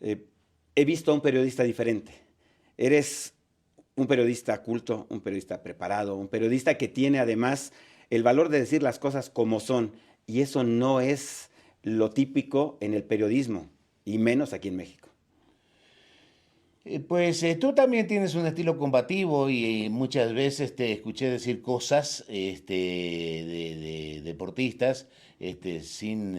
Eh, He visto a un periodista diferente. Eres un periodista culto, un periodista preparado, un periodista que tiene además el valor de decir las cosas como son. Y eso no es lo típico en el periodismo, y menos aquí en México. Pues tú también tienes un estilo combativo y muchas veces te escuché decir cosas de deportistas sin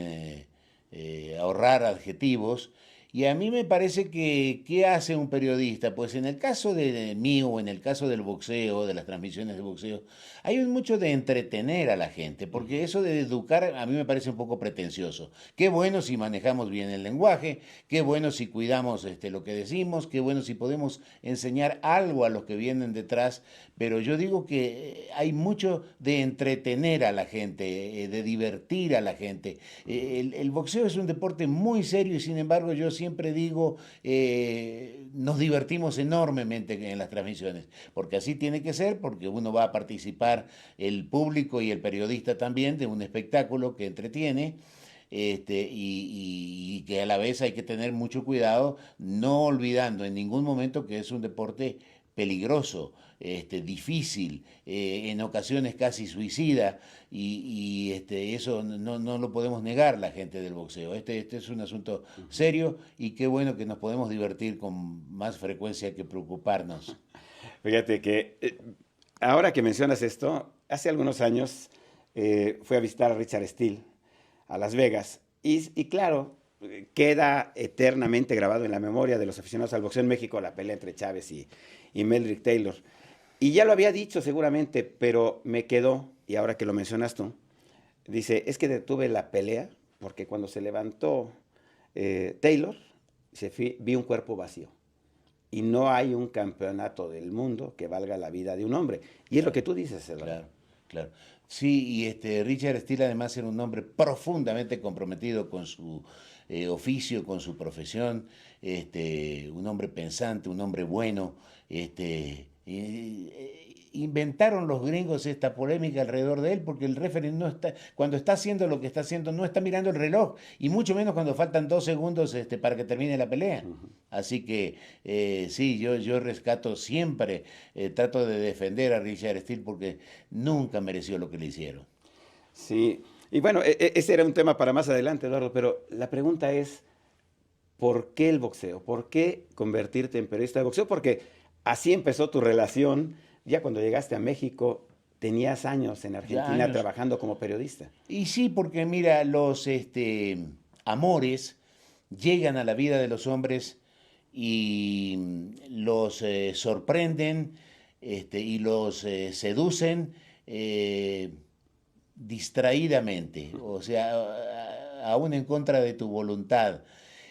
ahorrar adjetivos. Y a mí me parece que, ¿qué hace un periodista? Pues en el caso de mí o en el caso del boxeo, de las transmisiones de boxeo, hay mucho de entretener a la gente, porque eso de educar a mí me parece un poco pretencioso. Qué bueno si manejamos bien el lenguaje, qué bueno si cuidamos lo que decimos, qué bueno si podemos enseñar algo a los que vienen detrás, pero yo digo que hay mucho de entretener a la gente, de divertir a la gente. El boxeo es un deporte muy serio y sin embargo yo siempre digo, nos divertimos enormemente en las transmisiones, porque así tiene que ser, porque uno va a participar el público y el periodista también de un espectáculo que entretiene y que a la vez hay que tener mucho cuidado, no olvidando en ningún momento que es un deporte peligroso, difícil, en ocasiones casi suicida, eso no lo podemos negar la gente del boxeo. Este es un asunto serio y qué bueno que nos podemos divertir con más frecuencia que preocuparnos. Fíjate que ahora que mencionas esto, hace algunos años fui a visitar a Richard Steele a Las Vegas y claro, queda eternamente grabado en la memoria de los aficionados al boxeo en México la pelea entre Chávez y Meldrick Taylor. Y ya lo había dicho seguramente, pero me quedó, y ahora que lo mencionas tú, dice, es que detuve la pelea porque cuando se levantó Taylor, vi un cuerpo vacío. Y no hay un campeonato del mundo que valga la vida de un hombre. Y es lo Claro, que tú dices, Eduardo. claro, claro. Sí, y Richard Steele además era un hombre profundamente comprometido con su oficio, con su profesión, un hombre pensante, un hombre bueno. Inventaron los gringos esta polémica alrededor de él porque el referee no está, cuando está haciendo lo que está haciendo, no está mirando el reloj, y mucho menos cuando faltan 2 segundos para que termine la pelea. Así que sí, yo rescato siempre, trato de defender a Richard Steele porque nunca mereció lo que le hicieron. Sí. Y bueno, ese era un tema para más adelante, Eduardo, pero la pregunta es, ¿por qué el boxeo? ¿Por qué convertirte en periodista de boxeo? Porque así empezó tu relación. Ya cuando llegaste a México, tenías años en Ya Argentina años. trabajando como periodista. Y sí, porque mira, los amores llegan a la vida de los hombres y los sorprenden y los seducen eh, distraídamente, o sea, aún en contra de tu voluntad.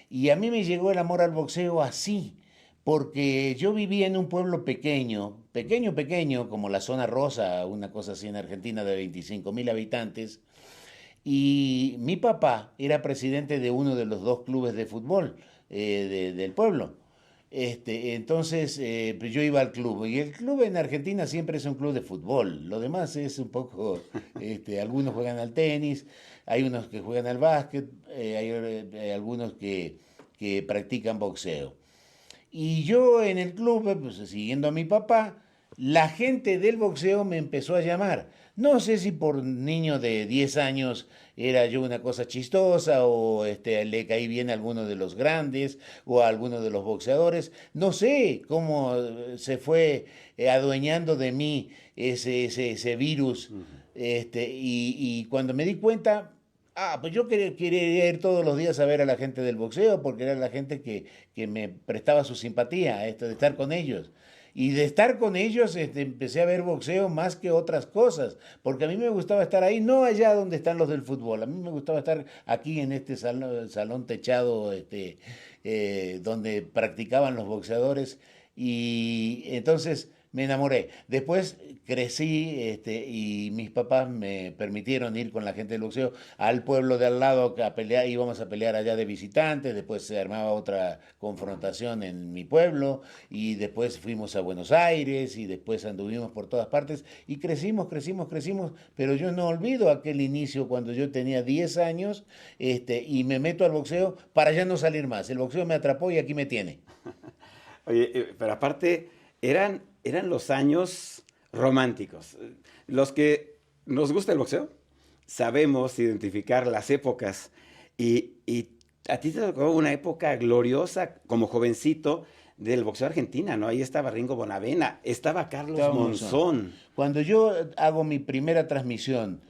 Y a mí me llegó el amor al boxeo así, porque yo vivía en un pueblo pequeño, pequeño, pequeño, como la zona rosa, una cosa así en Argentina de 25.000 habitantes, y mi papá era presidente de uno de los dos clubes de fútbol del pueblo. Entonces, pues yo iba al club y el club en Argentina siempre es un club de fútbol. Lo demás es un poco, algunos juegan al tenis, hay unos que juegan al básquet, hay algunos que practican boxeo. Y yo en el club, pues siguiendo a mi papá, la gente del boxeo me empezó a llamar. No sé si por niño de 10 años era yo una cosa chistosa o le caí bien a alguno de los grandes o a alguno de los boxeadores. No sé cómo se fue adueñando de mí ese virus. Y cuando me di cuenta, pues yo quería ir todos los días a ver a la gente del boxeo porque era la gente que me prestaba su simpatía, de estar con ellos. Y de estar con ellos empecé a ver boxeo más que otras cosas, porque a mí me gustaba estar ahí, no allá donde están los del fútbol, a mí me gustaba estar aquí en este salón techado donde practicaban los boxeadores. Y entonces me enamoré. Después crecí y mis papás me permitieron ir con la gente del boxeo al pueblo de al lado a pelear, íbamos a pelear allá de visitantes, después se armaba otra confrontación en mi pueblo y después fuimos a Buenos Aires y después anduvimos por todas partes y crecimos, pero yo no olvido aquel inicio cuando yo tenía 10 años y me meto al boxeo para ya no salir más. El boxeo me atrapó y aquí me tiene. Oye, pero aparte, eran los años románticos. Los que nos gusta el boxeo, sabemos identificar las épocas. Y a ti te tocó una época gloriosa como jovencito del boxeo argentina, ¿no? Ahí estaba Ringo Bonavena, estaba Carlos Estaba Monzón. Monzón. Cuando yo hago mi primera transmisión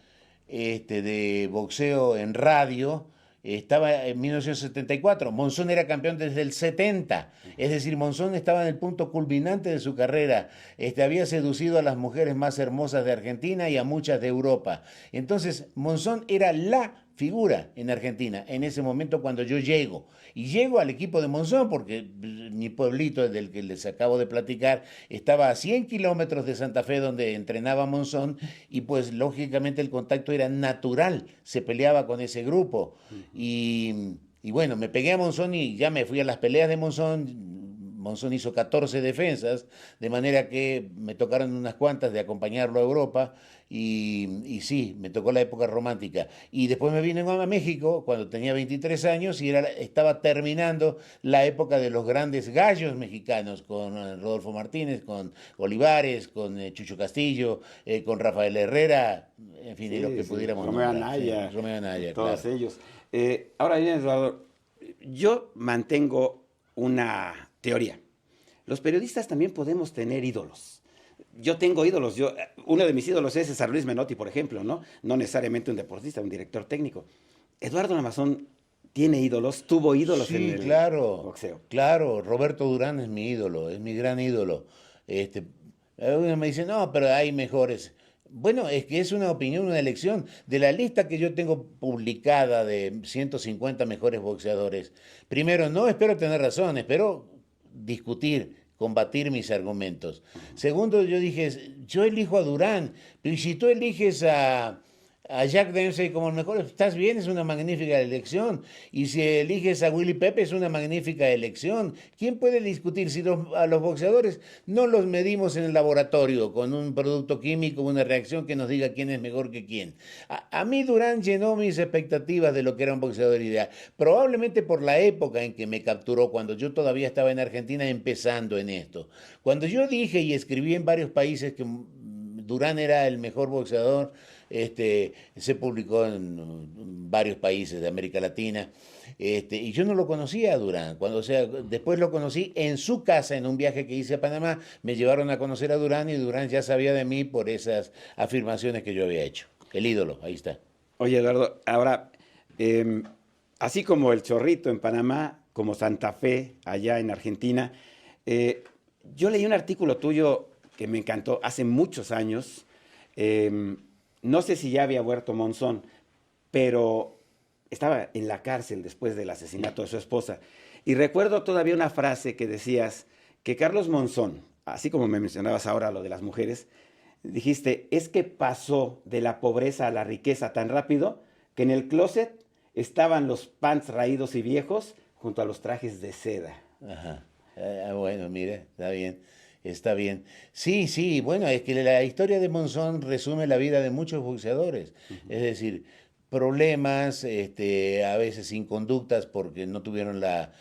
de boxeo en radio, estaba en 1974. Monzón era campeón desde el 70. Es decir, Monzón estaba en el punto culminante de su carrera. Había seducido a las mujeres más hermosas de Argentina y a muchas de Europa. Entonces, Monzón era la figura en Argentina en ese momento cuando yo llego. Y llego al equipo de Monzón porque mi pueblito del que les acabo de platicar estaba a 100 kilómetros de Santa Fe donde entrenaba Monzón y pues lógicamente el contacto era natural, se peleaba con ese grupo. Y bueno, me pegué a Monzón y ya me fui a las peleas de Monzón. Monzón hizo 14 defensas, de manera que me tocaron unas cuantas de acompañarlo a Europa y sí, me tocó la época romántica. Y después me vine a México cuando tenía 23 años y estaba terminando la época de los grandes gallos mexicanos con Rodolfo Martínez, con Olivares, con Chucho Castillo, con Rafael Herrera, en fin, de lo Sí, que sí, pudiéramos Romeo nombrar. Sí, Anaya, Romeo Anaya, todos claro. ellos. Ahora bien, Eduardo, yo mantengo una teoría. Los periodistas también podemos tener ídolos. Yo tengo ídolos. Uno de mis ídolos es César Luis Menotti, por ejemplo, ¿no? No necesariamente un deportista, un director técnico. Eduardo Lamazón tiene ídolos, tuvo ídolos en Sí, el claro, boxeo. claro. Roberto Durán es mi ídolo, es mi gran ídolo. Este, Uno me dice, no, pero hay mejores. Bueno, es que es una opinión, una elección. De la lista que yo tengo publicada de 150 mejores boxeadores, primero, no espero tener razón, espero discutir, combatir mis argumentos. Segundo, yo dije, yo elijo a Durán, pero si tú eliges a Jack Dempsey como el mejor, estás bien, es una magnífica elección. Y si eliges a Willy Pepe, es una magnífica elección. ¿Quién puede discutir si a los boxeadores no los medimos en el laboratorio con un producto químico, una reacción que nos diga quién es mejor que quién? A mí Durán llenó mis expectativas de lo que era un boxeador ideal. Probablemente por la época en que me capturó, cuando yo todavía estaba en Argentina empezando en esto. Cuando yo dije y escribí en varios países que Durán era el mejor boxeador, se publicó en varios países de América Latina, y yo no lo conocía a Durán. Cuando, o sea, después lo conocí en su casa, en un viaje que hice a Panamá, me llevaron a conocer a Durán y Durán ya sabía de mí por esas afirmaciones que yo había hecho. El ídolo, ahí está. Oye, Eduardo, ahora, em, así como el Chorrito en Panamá, como Santa Fe allá en Argentina, eh, yo leí un artículo tuyo que me encantó hace muchos años. em, no sé si ya había muerto Monzón, pero estaba en la cárcel después del asesinato de su esposa. Y recuerdo todavía una frase que decías que Carlos Monzón, así como me mencionabas ahora lo de las mujeres, dijiste, es que pasó de la pobreza a la riqueza tan rápido que en el closet estaban los pants raídos y viejos junto a los trajes de seda. Ajá. Bueno, mira, está bien, está bien. Sí, sí, bueno, es que la historia de Monzón resume la vida de muchos boxeadores. Es decir, problemas, a veces inconductas porque no tuvieron la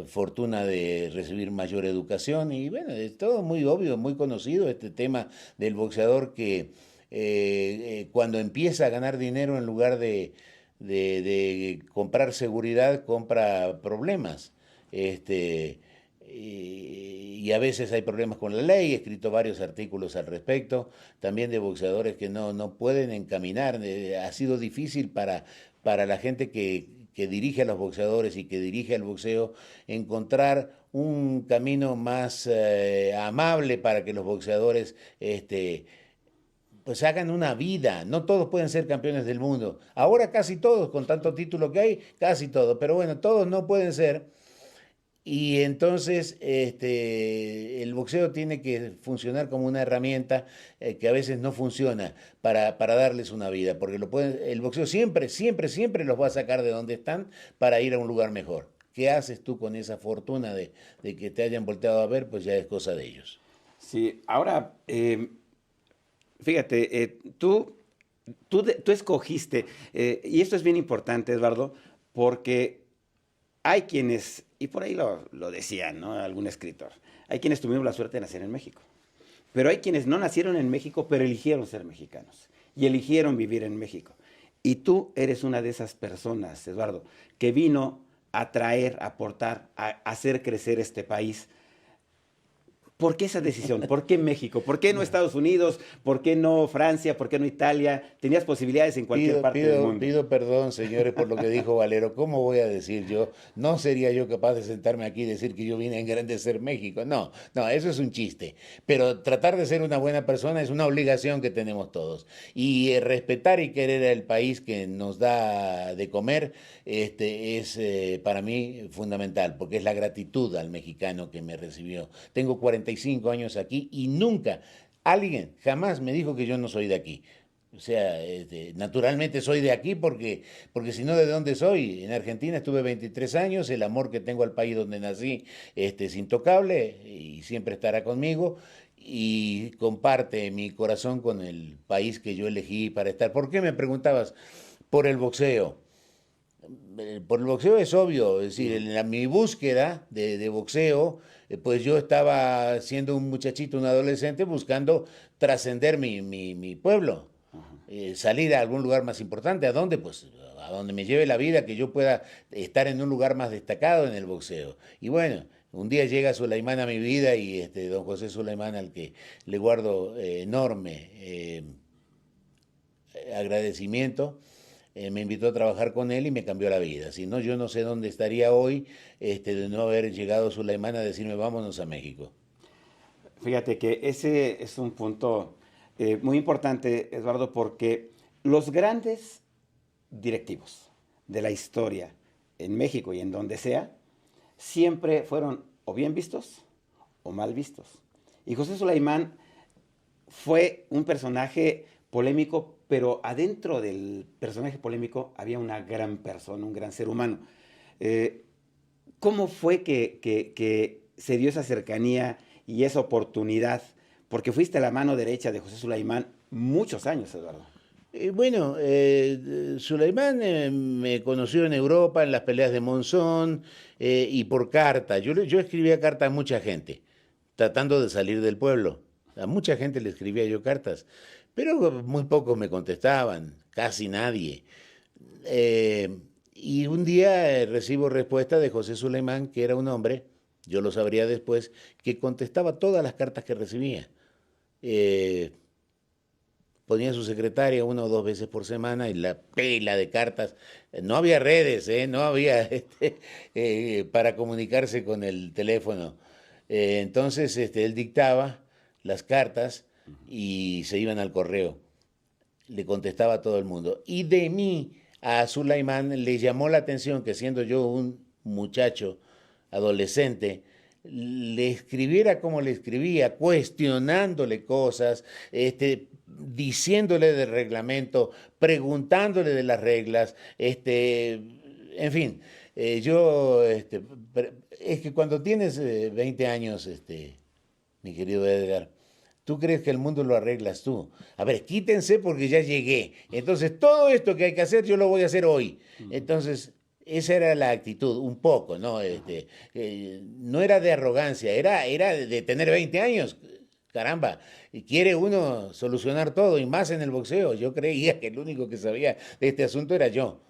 fortuna de recibir mayor educación. Y bueno, es todo muy obvio, muy conocido este tema del boxeador que cuando empieza a ganar dinero en lugar de comprar seguridad, compra problemas. Este, y a veces hay problemas con la ley, he escrito varios artículos al respecto, también de boxeadores que no pueden encaminar. Ha sido difícil para la gente que dirige a los boxeadores y que dirige al boxeo encontrar un camino más amable para que los boxeadores pues hagan una vida. No todos pueden ser campeones del mundo. Ahora casi todos, con tanto título que hay, casi todos. Pero bueno, todos no pueden ser. Y entonces el boxeo tiene que funcionar como una herramienta que a veces no funciona para darles una vida, porque el boxeo siempre, siempre, siempre los va a sacar de donde están para ir a un lugar mejor. ¿Qué haces tú con esa fortuna de que te hayan volteado a ver? Pues ya es cosa de ellos. Sí, ahora, fíjate, tú escogiste, y esto es bien importante, Eduardo, porque hay quienes, y por ahí lo decían, ¿no? Algún escritor, hay quienes tuvieron la suerte de nacer en México, pero hay quienes no nacieron en México, pero eligieron ser mexicanos y eligieron vivir en México. Y tú eres una de esas personas, Eduardo, que vino a traer, a aportar, a hacer crecer este país. ¿Por qué esa decisión? ¿Por qué México? ¿Por qué no Estados Unidos? ¿Por qué no Francia? ¿Por qué no Italia? Tenías posibilidades en cualquier parte del mundo. Pido perdón, señores, por lo que dijo Valero. ¿Cómo voy a decir yo? No sería yo capaz de sentarme aquí y decir que yo vine a engrandecer México. No, no, eso es un chiste. Pero tratar de ser una buena persona es una obligación que tenemos todos. Y respetar y querer al país que nos da de comer es para mí fundamental, porque es la gratitud al mexicano que me recibió. Tengo 45 años aquí y nunca alguien jamás me dijo que yo no soy de aquí. O sea, naturalmente soy de aquí porque si no, ¿de dónde soy? En Argentina estuve 23 años, el amor que tengo al país donde nací es intocable y siempre estará conmigo y comparte mi corazón con el país que yo elegí para estar. ¿Por qué me preguntabas? Por el boxeo. Por el boxeo es obvio, es decir, mi búsqueda de boxeo, pues yo estaba siendo un muchachito, un adolescente, buscando trascender mi pueblo, salir a algún lugar más importante. ¿A dónde? Pues a donde me lleve la vida, que yo pueda estar en un lugar más destacado en el boxeo. Y bueno, un día llega Sulaimán a mi vida y don José Sulaimán, al que le guardo enorme agradecimiento, me invitó a trabajar con él y me cambió la vida. Si no, yo no sé dónde estaría hoy de no haber llegado Sulaimán a decirme vámonos a México. Fíjate que ese es un punto muy importante, Eduardo, porque los grandes directivos de la historia en México y en donde sea, siempre fueron o bien vistos o mal vistos. Y José Sulaimán fue un personaje polémico, pero adentro del personaje polémico había una gran persona, un gran ser humano. Eh, ¿Cómo fue que se dio esa cercanía y esa oportunidad? Porque fuiste la mano derecha de José Sulaimán muchos años, Eduardo. Bueno, Sulaimán me conoció en Europa en las peleas de Monzón y por carta. Yo escribía cartas a mucha gente, tratando de salir del pueblo. A mucha gente le escribía yo cartas, pero muy pocos me contestaban, casi nadie. Eh, y un día recibo respuesta de José Sulaimán, que era un hombre, yo lo sabría después, que contestaba todas las cartas que recibía. Eh, Ponía su secretaria una o dos veces por semana y la pila de cartas. No había redes, no había para comunicarse con el teléfono. Entonces él dictaba las cartas y se iban al correo. Le contestaba a todo el mundo. Y de mí a Sulaimán le llamó la atención que siendo yo un muchacho adolescente, le escribiera como le escribía, cuestionándole cosas, diciéndole del reglamento, preguntándole de las reglas, en fin, es que cuando tienes 20 años, mi querido Edgar, tú crees que el mundo lo arreglas tú. A ver, quítense porque ya llegué. Entonces, todo esto que hay que hacer, yo lo voy a hacer hoy. Entonces, esa era la actitud, un poco, ¿no? No era de arrogancia, era de tener 20 años. Caramba, y quiere uno solucionar todo, y más en el boxeo. Yo creía que el único que sabía de este asunto era yo.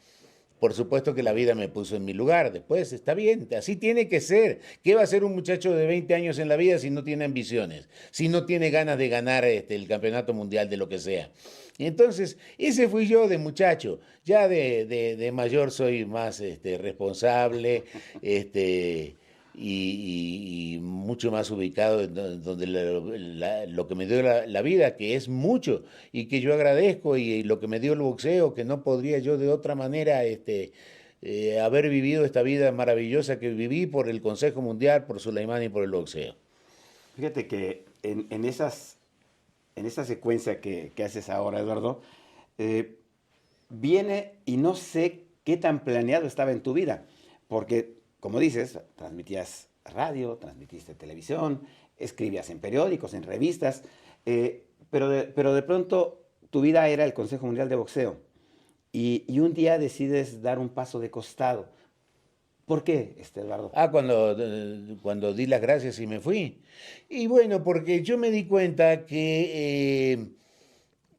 Por supuesto que la vida me puso en mi lugar. Después, está bien, así tiene que ser. ¿Qué va a ser un muchacho de 20 años en la vida si no tiene ambiciones? Si no tiene ganas de ganar el campeonato mundial de lo que sea. Y entonces, ese fui yo de muchacho. Ya de mayor soy más responsable, y mucho más ubicado en donde lo que me dio la vida, que es mucho, y que yo agradezco, y lo que me dio el boxeo, que no podría yo de otra manera haber vivido esta vida maravillosa que viví por el Consejo Mundial, por Sulaimán y por el boxeo. Fíjate que en esa secuencia que haces ahora, Eduardo, eh, viene y no sé qué tan planeado estaba en tu vida, porque, como dices, transmitías radio, transmitiste televisión, escribías en periódicos, en revistas, pero de pronto tu vida era el Consejo Mundial de Boxeo y un día decides dar un paso de costado. ¿Por qué, Eduardo? Cuando di las gracias y me fui. Y bueno, porque yo me di cuenta que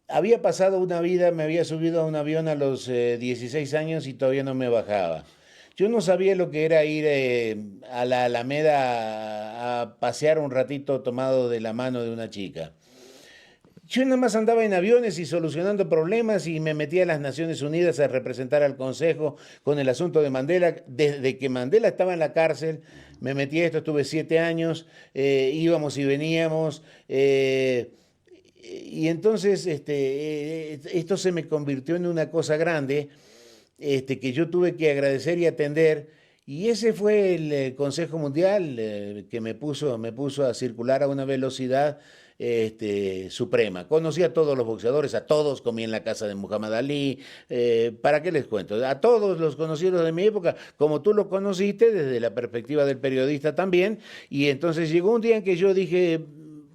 había pasado una vida, me había subido a un avión a los 16 años y todavía no me bajaba. Yo no sabía lo que era ir a la Alameda a pasear un ratito tomado de la mano de una chica. Yo nada más andaba en aviones y solucionando problemas y me metí a las Naciones Unidas a representar al Consejo con el asunto de Mandela. Desde que Mandela estaba en la cárcel, me metí a esto, estuve 7 años, íbamos y veníamos. Y entonces esto se me convirtió en una cosa grande que yo tuve que agradecer y atender. Y ese fue el Consejo Mundial que me puso a circular a una velocidad suprema. Conocí a todos los boxeadores, a todos comí en la casa de Muhammad Ali. ¿Para qué les cuento? A todos los conocidos de mi época, como tú lo conociste, desde la perspectiva del periodista también. Y entonces llegó un día en que yo dije,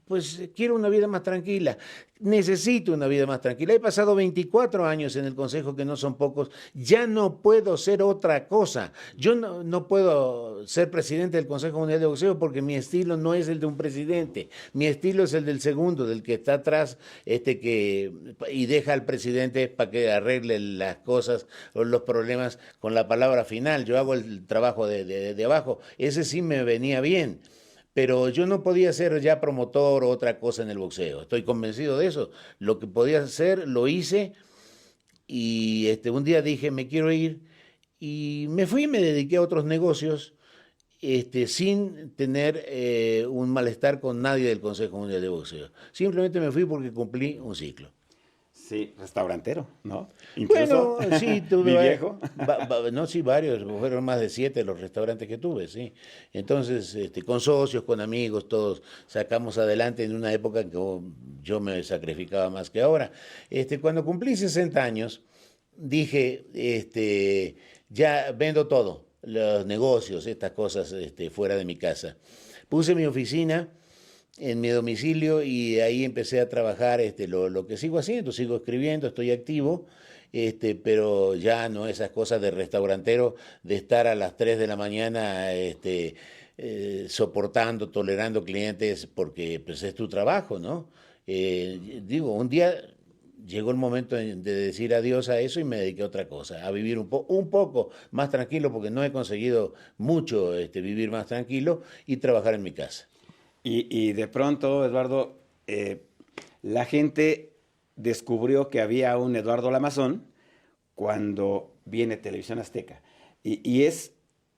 pues quiero una vida más tranquila, necesito una vida más tranquila. He pasado 24 años en el Consejo, que no son pocos, ya no puedo ser otra cosa. Yo no puedo ser presidente del Consejo Mundial de Boxeo porque mi estilo no es el de un presidente, mi estilo es el del segundo, del que está atrás y deja al presidente para que arregle las cosas o los problemas con la palabra final. Yo hago el trabajo de abajo, ese sí me venía bien. Pero yo no podía ser ya promotor o otra cosa en el boxeo. Estoy convencido de eso. Lo que podía hacer, lo hice. Y un día dije, me quiero ir. Y me fui y me dediqué a otros negocios, sin tener un malestar con nadie del Consejo Mundial de Boxeo. Simplemente me fui porque cumplí un ciclo. Sí, restaurantero, ¿no? Incluso Bueno, sí, tuve, mi viejo. no, sí, varios, fueron más de 7 los restaurantes que tuve, sí. Entonces, con socios, con amigos, todos sacamos adelante en una época en que yo me sacrificaba más que ahora. Cuando cumplí 60 años, dije, ya vendo todo, los negocios, estas cosas, fuera de mi casa. Puse mi oficina en mi domicilio y ahí empecé a trabajar lo que sigo haciendo, sigo escribiendo, estoy activo, pero ya no esas cosas de restaurantero, de estar a las 3 de la mañana soportando, tolerando clientes, porque pues es tu trabajo, ¿no? Digo, un día llegó el momento de decir adiós a eso y me dediqué a otra cosa, a vivir un poco más tranquilo, porque no he conseguido mucho vivir más tranquilo y trabajar en mi casa. Y de pronto, Eduardo, la gente descubrió que había un Eduardo Lamazón cuando viene Televisión Azteca. Y es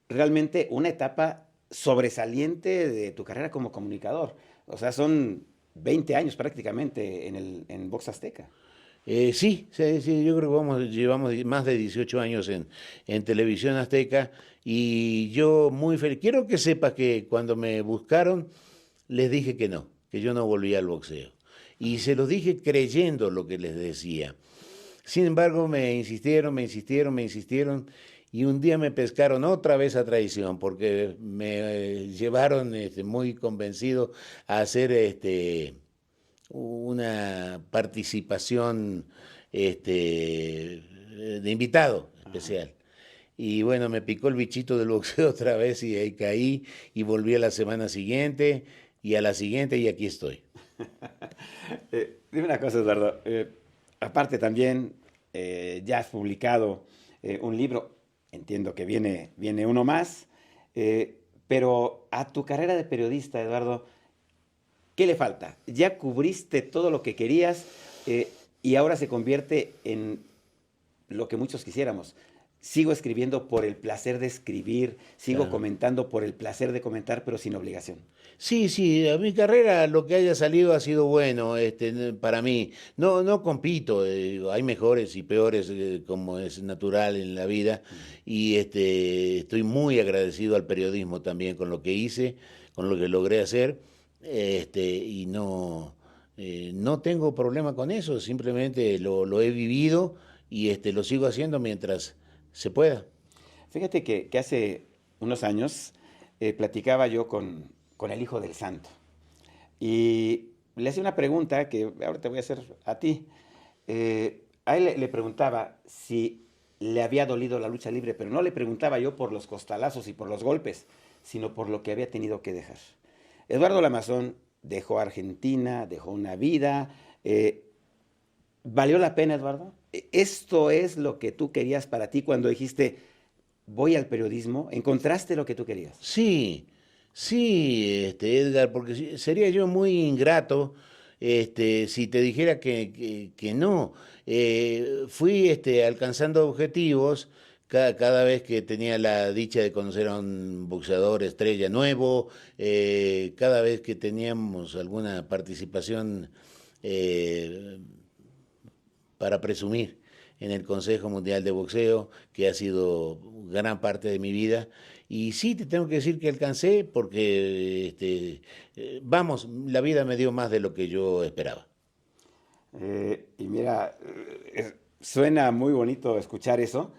realmente una etapa sobresaliente de tu carrera como comunicador. O sea, son 20 años prácticamente en Vox Azteca. Sí, sí, sí, yo creo que llevamos más de 18 años en Televisión Azteca y yo muy feliz. Quiero que sepas que cuando me buscaron les dije que yo no volvía al boxeo. Y se los dije creyendo lo que les decía. Sin embargo, me insistieron, me insistieron, me insistieron y un día me pescaron otra vez a traición porque me llevaron muy convencido a hacer una participación de invitado Ajá. especial. Y bueno, me picó el bichito del boxeo otra vez y ahí caí y volví a la semana siguiente y a la siguiente y aquí estoy. Dime una cosa, Eduardo. Aparte también, ya has publicado un libro, entiendo que viene uno más, pero a tu carrera de periodista, Eduardo, ¿qué le falta? Ya cubriste todo lo que querías y ahora se convierte en lo que muchos quisiéramos, sigo escribiendo por el placer de escribir, sigo Claro. comentando por el placer de comentar, pero sin obligación. Sí, sí, a mi carrera lo que haya salido ha sido bueno, para mí. No, no compito, hay mejores y peores, como es natural en la vida, y estoy muy agradecido al periodismo también con lo que hice, con lo que logré hacer, y no, no tengo problema con eso, simplemente lo he vivido y lo sigo haciendo mientras se pueda. Fíjate que hace unos años platicaba yo con el hijo del santo y le hacía una pregunta que ahora te voy a hacer a ti. A él le preguntaba si le había dolido la lucha libre, pero no le preguntaba yo por los costalazos y por los golpes, sino por lo que había tenido que dejar. Eduardo Lamazón dejó Argentina, dejó una vida. ¿Valió la pena, Eduardo? ¿Esto es lo que tú querías para ti cuando dijiste, voy al periodismo? ¿Encontraste lo que tú querías? Sí, sí, Edgar, porque sería yo muy ingrato, si te dijera que no. Fui, alcanzando objetivos cada vez que tenía la dicha de conocer a un boxeador estrella nuevo, cada vez que teníamos alguna participación eh, para presumir en el Consejo Mundial de Boxeo, que ha sido gran parte de mi vida. Y sí, te tengo que decir que alcancé porque, vamos, la vida me dio más de lo que yo esperaba. Y mira, suena muy bonito escuchar eso,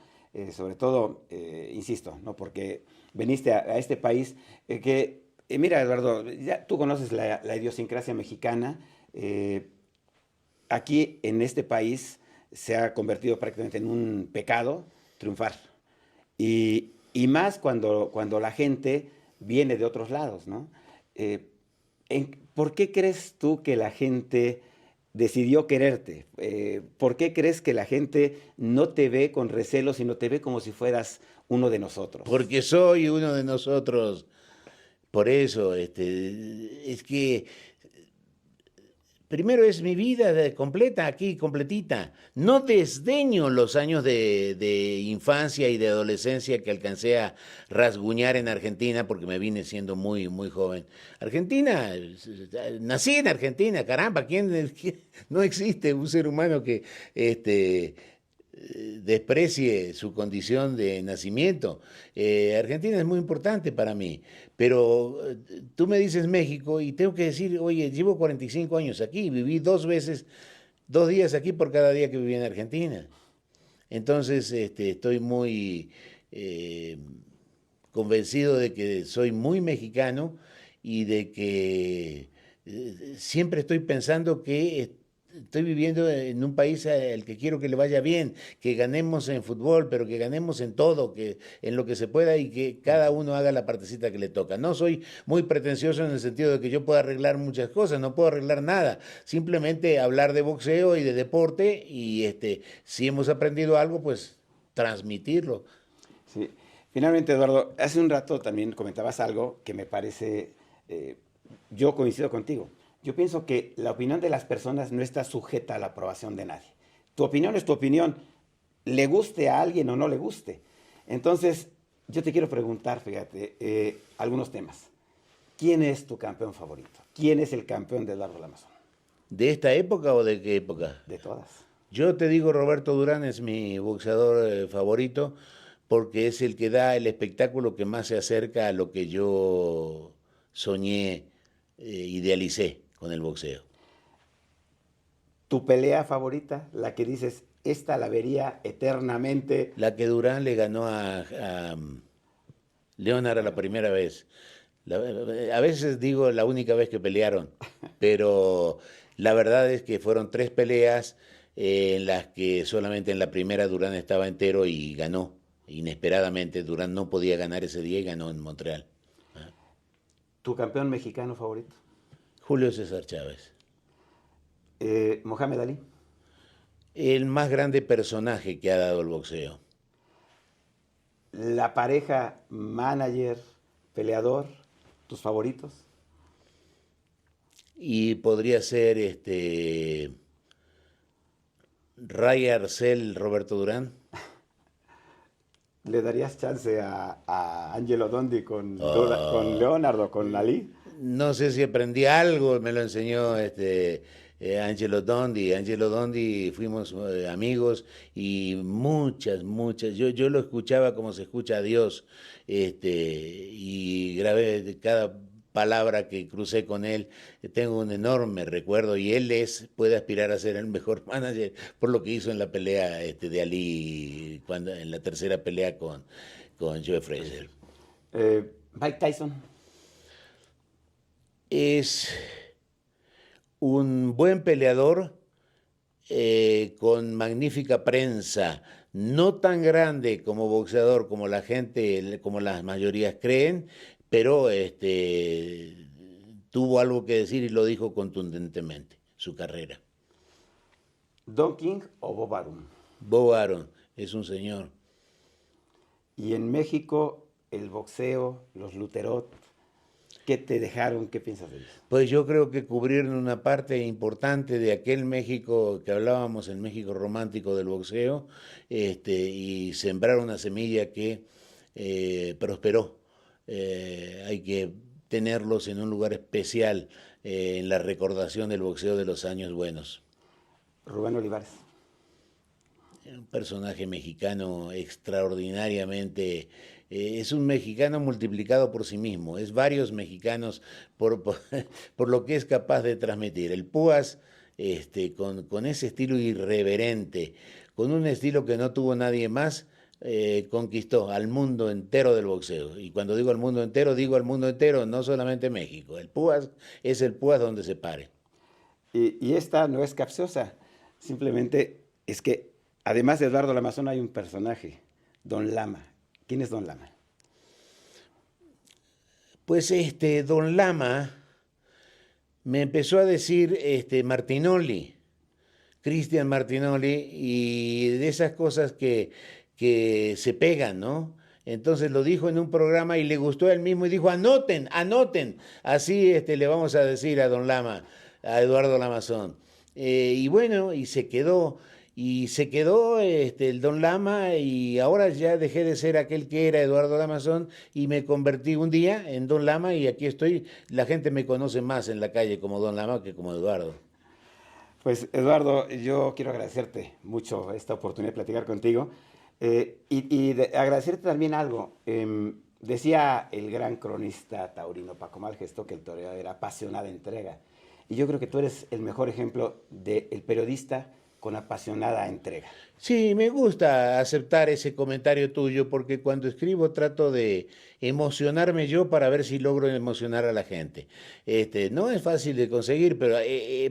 sobre todo, insisto, ¿no? Porque veniste a este país mira, Eduardo, ya tú conoces la idiosincrasia mexicana. Aquí en este país se ha convertido prácticamente en un pecado triunfar. Y más cuando la gente viene de otros lados, ¿no? Eh, ¿Por qué crees tú que la gente decidió quererte? ¿Por qué crees que la gente no te ve con recelo, sino te ve como si fueras uno de nosotros? Porque soy uno de nosotros. Por eso, es que primero es mi vida completa aquí, completita. No desdeño los años de infancia y de adolescencia que alcancé a rasguñar en Argentina porque me vine siendo muy, muy joven. Argentina, nací en Argentina, caramba, no existe un ser humano que este, desprecie su condición de nacimiento. Argentina es muy importante para mí, pero tú me dices México y tengo que decir, oye, llevo 45 años aquí, viví 2 veces, 2 días aquí por cada día que viví en Argentina. Entonces, estoy muy eh, convencido de que soy muy mexicano y de que siempre estoy pensando que estoy viviendo en un país al que quiero que le vaya bien, que ganemos en fútbol, pero que ganemos en todo, que en lo que se pueda y que cada uno haga la partecita que le toca. No soy muy pretencioso en el sentido de que yo pueda arreglar muchas cosas, no puedo arreglar nada, simplemente hablar de boxeo y de deporte y si hemos aprendido algo, pues transmitirlo. Sí. Finalmente, Eduardo, hace un rato también comentabas algo que me parece, eh, yo coincido contigo. Yo pienso que la opinión de las personas no está sujeta a la aprobación de nadie. Tu opinión es tu opinión, le guste a alguien o no le guste. Entonces, yo te quiero preguntar, fíjate, algunos temas. ¿Quién es tu campeón favorito? ¿Quién es el campeón de Eduardo Lamazón? ¿De esta época o de qué época? De todas. Yo te digo, Roberto Durán es mi boxeador favorito porque es el que da el espectáculo que más se acerca a lo que yo soñé, idealicé con el boxeo. ¿Tu pelea favorita? La que dices, esta la vería eternamente. La que Durán le ganó a Leonard a la primera vez. A veces digo la única vez que pelearon, pero la verdad es que fueron 3 peleas en las que solamente en la primera Durán estaba entero y ganó. Inesperadamente Durán no podía ganar ese día y ganó en Montreal. ¿Ah? ¿Tu campeón mexicano favorito? Julio César Chávez, Mohamed Ali. el más grande personaje que ha dado el boxeo. La pareja manager, peleador, tus favoritos. Y podría ser Ray Arcel, Roberto Durán. ¿Le darías chance a Angelo Dondi con Oh. con Leonardo, con Ali? No sé si aprendí algo, me lo enseñó Angelo Dondi. Angelo Dondi, fuimos amigos y muchas. Yo lo escuchaba como se escucha a Dios, y grabé de cada palabra que crucé con él. Tengo un enorme recuerdo y puede aspirar a ser el mejor manager por lo que hizo en la pelea de Ali, en la tercera pelea con Joe Frazier. Mike Tyson. Es un buen peleador con magnífica prensa, no tan grande como boxeador como la gente, como las mayorías creen, pero tuvo algo que decir y lo dijo contundentemente, su carrera. ¿Don King o Bob Arum? Bob Arum es un señor. Y en México, el boxeo, los Luterot, ¿qué te dejaron? ¿Qué piensas de ellos? Pues yo creo que cubrieron una parte importante de aquel México que hablábamos, el México romántico del boxeo, y sembraron una semilla que prosperó. Hay que tenerlos en un lugar especial en la recordación del boxeo de los años buenos. Rubén Olivares. Un personaje mexicano extraordinariamente... es un mexicano multiplicado por sí mismo, es varios mexicanos por lo que es capaz de transmitir. El Púas, con ese estilo irreverente, con un estilo que no tuvo nadie más, conquistó al mundo entero del boxeo. Y cuando digo al mundo entero, no solamente México. El Púas es el Púas donde se pare. Y esta no es capciosa, simplemente es que además de Eduardo Lamazón hay un personaje, Don Lama. ¿Quién es Don Lama? Pues Don Lama me empezó a decir Martinoli, Cristian Martinoli, y de esas cosas que se pegan, ¿no? Entonces lo dijo en un programa y le gustó a él mismo y dijo, anoten, así le vamos a decir a Don Lama, a Eduardo Lamazón. Y bueno, y se quedó el Don Lama, y ahora ya dejé de ser aquel que era Eduardo Lamazón y me convertí un día en Don Lama, y aquí estoy. La gente me conoce más en la calle como Don Lama que como Eduardo. Pues Eduardo, yo quiero agradecerte mucho esta oportunidad de platicar contigo, y agradecerte también algo. Decía el gran cronista taurino Paco Malgesto que el toreo era apasionada entrega, y yo creo que tú eres el mejor ejemplo del periodista con apasionada entrega. Sí, me gusta aceptar ese comentario tuyo, porque cuando escribo trato de emocionarme yo para ver si logro emocionar a la gente. No es fácil de conseguir, pero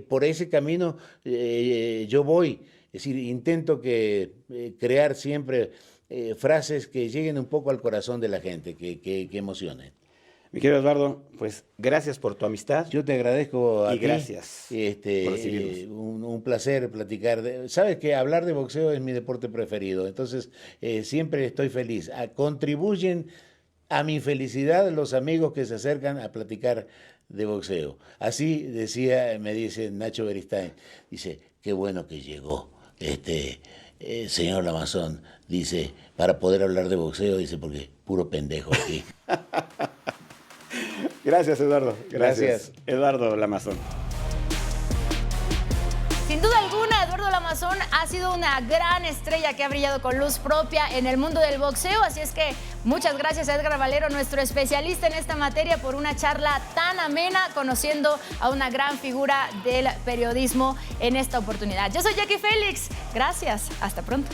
por ese camino yo voy. Es decir, intento crear siempre frases que lleguen un poco al corazón de la gente, que emocionen. Mi querido Eduardo, pues gracias por tu amistad. Yo te agradezco a ti. Gracias por recibirnos. Un placer platicar. Sabes que hablar de boxeo es mi deporte preferido, entonces siempre estoy feliz. Contribuyen a mi felicidad los amigos que se acercan a platicar de boxeo. Así me dice Nacho Beristain, dice, qué bueno que llegó señor Lamazón, dice, para poder hablar de boxeo, dice, porque puro pendejo aquí. Gracias, Eduardo. Gracias. Eduardo Lamazón. Sin duda alguna, Eduardo Lamazón ha sido una gran estrella que ha brillado con luz propia en el mundo del boxeo. Así es que muchas gracias a Edgar Valero, nuestro especialista en esta materia, por una charla tan amena, conociendo a una gran figura del periodismo en esta oportunidad. Yo soy Jackie Félix. Gracias. Hasta pronto.